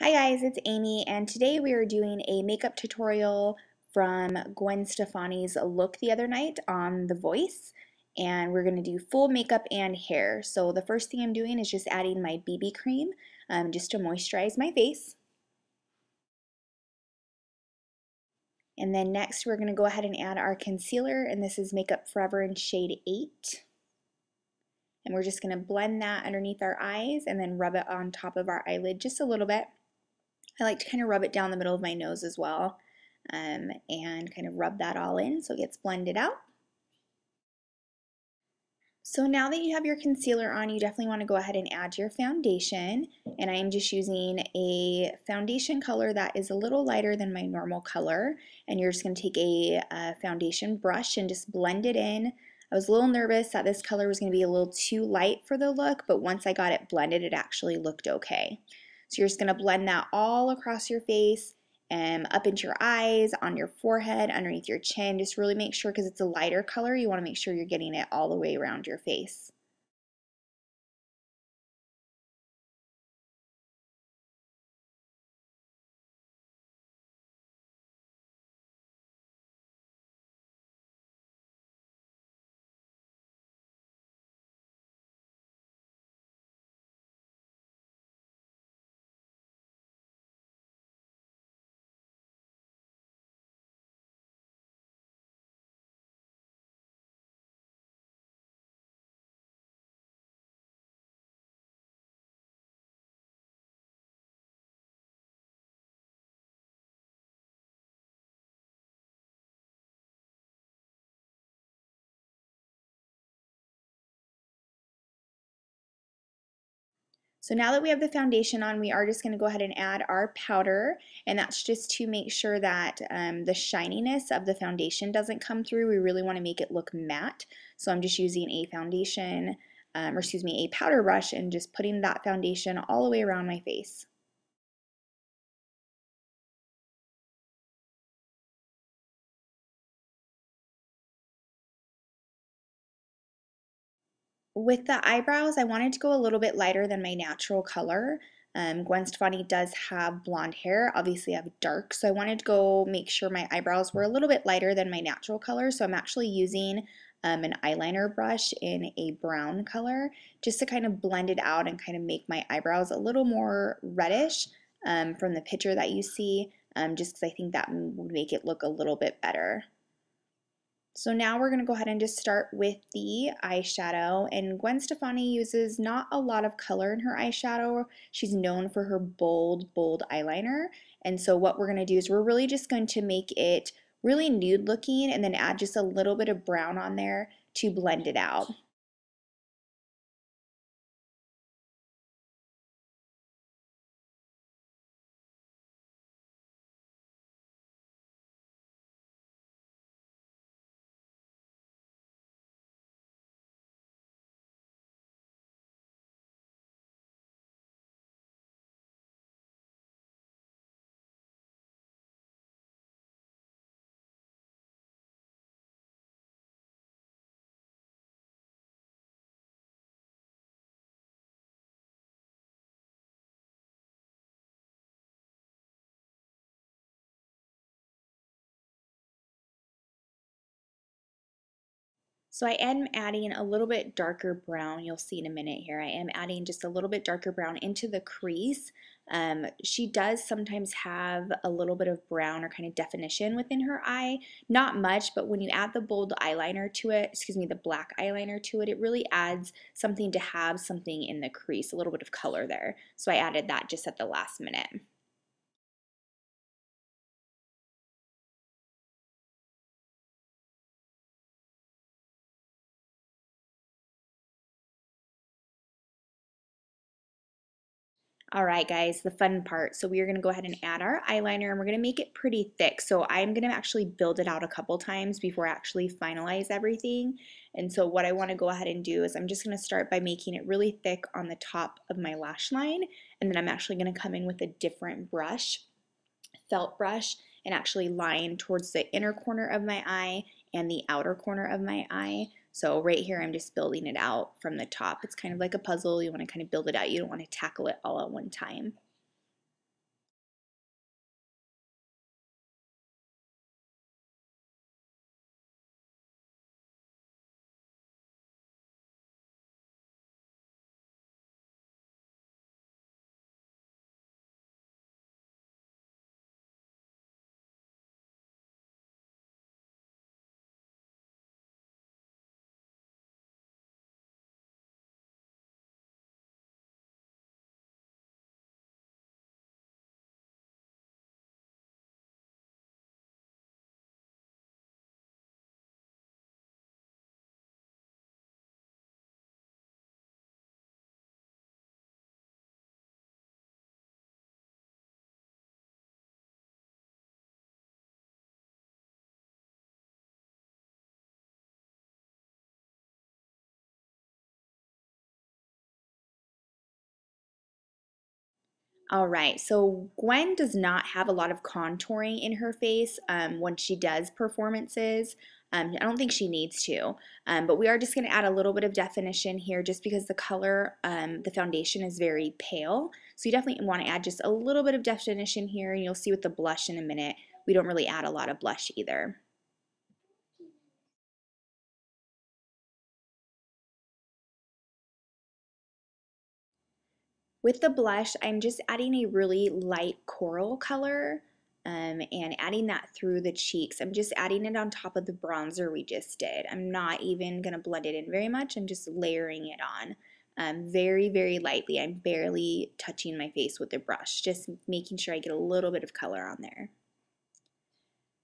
Hi guys, it's Amy, and today we are doing a makeup tutorial from Gwen Stefani's look the other night on The Voice, and we're going to do full makeup and hair. So the first thing I'm doing is just adding my BB cream just to moisturize my face. And then next we're going to go ahead and add our concealer, and this is Makeup Forever in shade 8. And we're just going to blend that underneath our eyes and then rub it on top of our eyelid just a little bit. I like to kind of rub it down the middle of my nose as well and kind of rub that all in so it gets blended out. So now that you have your concealer on, you definitely want to go ahead and add your foundation, and I am just using a foundation color that is a little lighter than my normal color, and you're just going to take a foundation brush and just blend it in. I was a little nervous that this color was going to be a little too light for the look, but once I got it blended, it actually looked okay. So you're just going to blend that all across your face and up into your eyes, on your forehead, underneath your chin. Just really make sure, because it's a lighter color, you want to make sure you're getting it all the way around your face. So now that we have the foundation on, we are just going to go ahead and add our powder, and that's just to make sure that the shininess of the foundation doesn't come through. We really want to make it look matte. So I'm just using a foundation, a powder brush, and just putting that foundation all the way around my face. With the eyebrows, I wanted to go a little bit lighter than my natural color. Gwen Stefani does have blonde hair. Obviously, I have dark, so I wanted to go make sure my eyebrows were a little bit lighter than my natural color. So I'm actually using an eyeliner brush in a brown color just to kind of blend it out and kind of make my eyebrows a little more reddish from the picture that you see, just because I think that would make it look a little bit better. So now we're going to go ahead and just start with the eyeshadow, and Gwen Stefani uses not a lot of color in her eyeshadow. She's known for her bold eyeliner, and so what we're going to do is we're really just going to make it really nude looking and then add just a little bit of brown on there to blend it out. So I am adding a little bit darker brown. You'll see in a minute here. I am adding just a little bit darker brown into the crease. She does sometimes have a little bit of brown or kind of definition within her eye. Not much, but when you add the bold eyeliner to it, the black eyeliner to it, it really adds something to have something in the crease, a little bit of color there. So I added that just at the last minute. All right, guys, the fun part. So we are going to go ahead and add our eyeliner, and we're going to make it pretty thick. So I'm going to actually build it out a couple times before I actually finalize everything. And so what I want to go ahead and do is I'm just going to start by making it really thick on the top of my lash line, and then I'm actually going to come in with a different brush, felt brush, and actually line towards the inner corner of my eye and the outer corner of my eye. So right here I'm just building it out from the top. It's kind of like a puzzle. You want to kind of build it out. You don't want to tackle it all at one time. All right, so Gwen does not have a lot of contouring in her face when she does performances. I don't think she needs to, but we are just going to add a little bit of definition here just because the color, the foundation is very pale. So you definitely want to add just a little bit of definition here, and you'll see with the blush in a minute, we don't really add a lot of blush either. With the blush, I'm just adding a really light coral color and adding that through the cheeks. I'm just adding it on top of the bronzer we just did. I'm not even going to blend it in very much. I'm just layering it on very, very lightly. I'm barely touching my face with the brush, just making sure I get a little bit of color on there.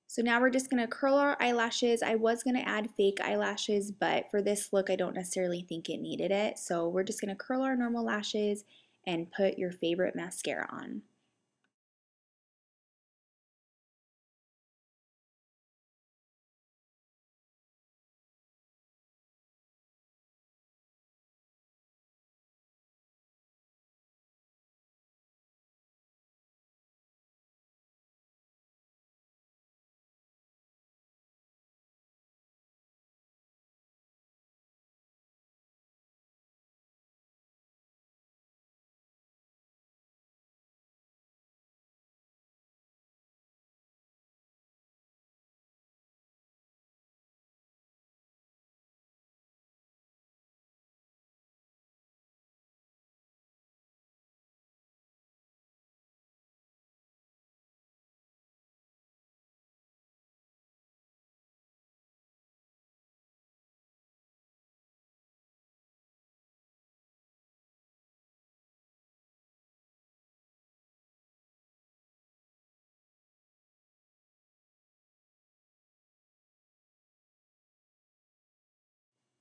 So now we're just going to curl our eyelashes. I was going to add fake eyelashes, but for this look, I don't necessarily think it needed it. So we're just going to curl our normal lashes and put your favorite mascara on.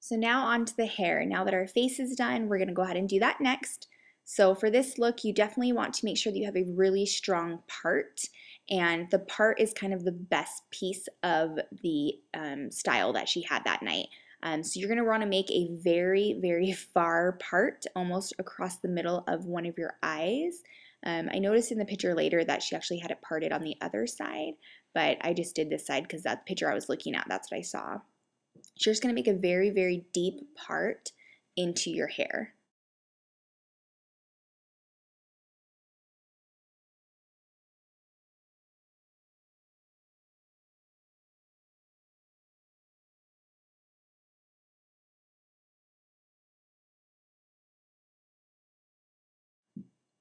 So now on to the hair. Now that our face is done, we're gonna go ahead and do that next. So for this look, you definitely want to make sure that you have a really strong part, and the part is kind of the best piece of the style that she had that night. So you're gonna wanna make a very, very far part, almost across the middle of one of your eyes. I noticed in the picture later that she actually had it parted on the other side, but I just did this side because that picture I was looking at, that's what I saw. So you're just going to make a very, very deep part into your hair.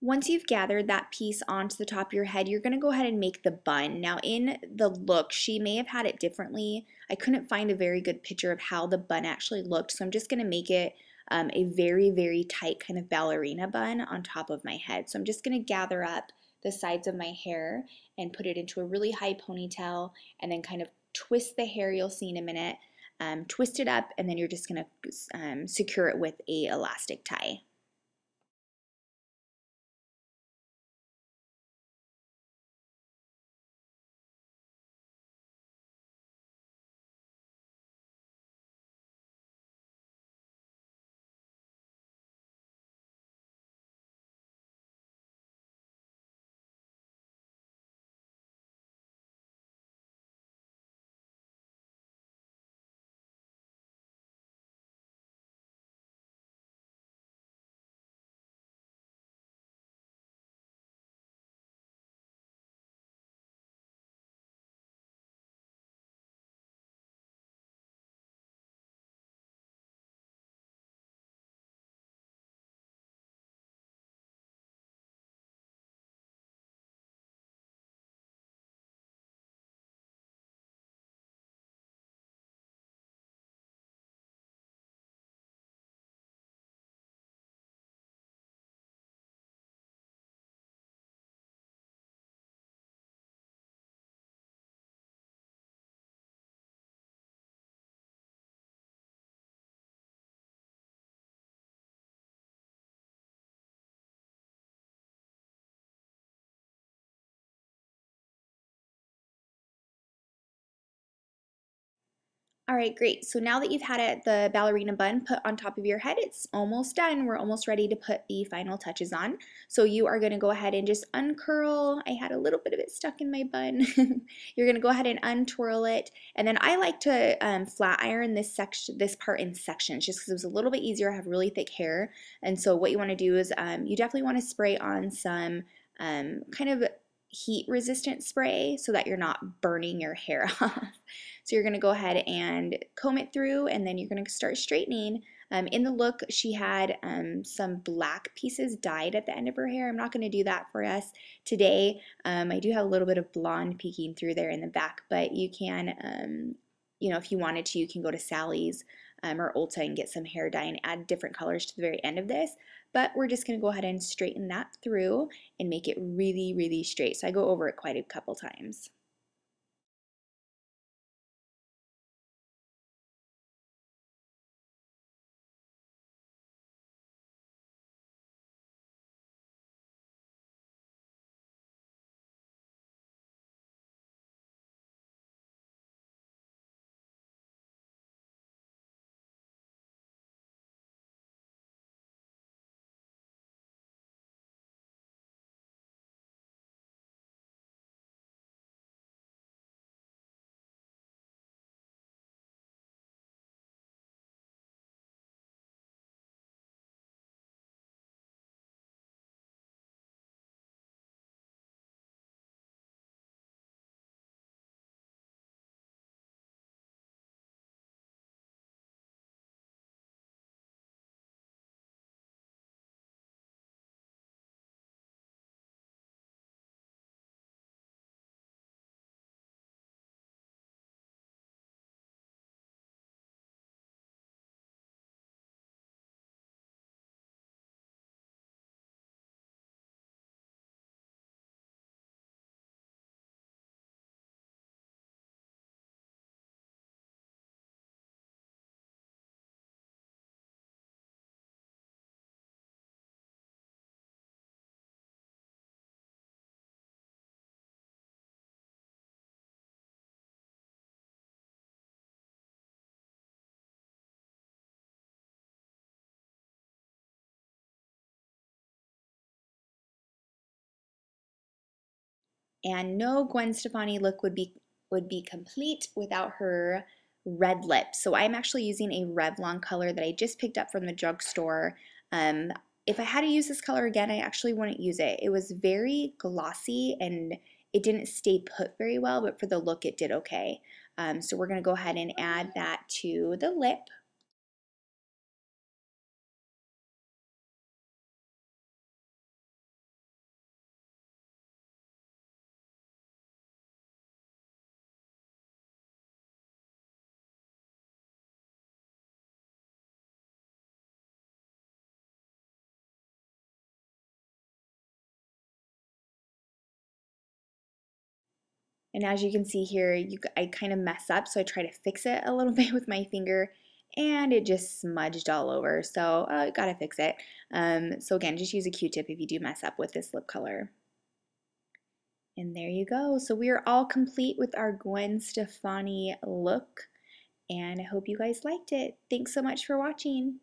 Once you've gathered that piece onto the top of your head, you're going to go ahead and make the bun. Now in the look, she may have had it differently. I couldn't find a very good picture of how the bun actually looked, so I'm just going to make it a very, very tight kind of ballerina bun on top of my head. So I'm just going to gather up the sides of my hair and put it into a really high ponytail and then kind of twist the hair, you'll see in a minute. Twist it up, and then you're just going to secure it with a elastic tie. All right, great. So now that you've had it, the ballerina bun put on top of your head, it's almost done. We're almost ready to put the final touches on. So you are going to go ahead and just uncurl. I had a little bit of it stuck in my bun. You're going to go ahead and untwirl it. And then I like to flat iron this part in sections just because it was a little bit easier. I have really thick hair. And so what you want to do is you definitely want to spray on some kind of heat resistant spray so that you're not burning your hair off. So you're going to go ahead and comb it through, and then you're going to start straightening. In the look, she had some black pieces dyed at the end of her hair. I'm not going to do that for us today. I do have a little bit of blonde peeking through there in the back, but you can, if you wanted to, you can go to Sally's or Ulta and get some hair dye and add different colors to the very end of this. But we're just going to go ahead and straighten that through and make it really, really straight. So I go over it quite a couple times. And no Gwen Stefani look would be complete without her red lips. So I'm actually using a Revlon color that I just picked up from the drugstore. Um, if I had to use this color again, I actually wouldn't use it. It was very glossy and it didn't stay put very well, but for the look it did okay. So we're going to go ahead and add that to the lip. And as you can see here, I kind of mess up, so I try to fix it a little bit with my finger, and it just smudged all over. So gotta fix it. So again, just use a Q-tip if you do mess up with this lip color. And there you go. So we are all complete with our Gwen Stefani look, and I hope you guys liked it. Thanks so much for watching.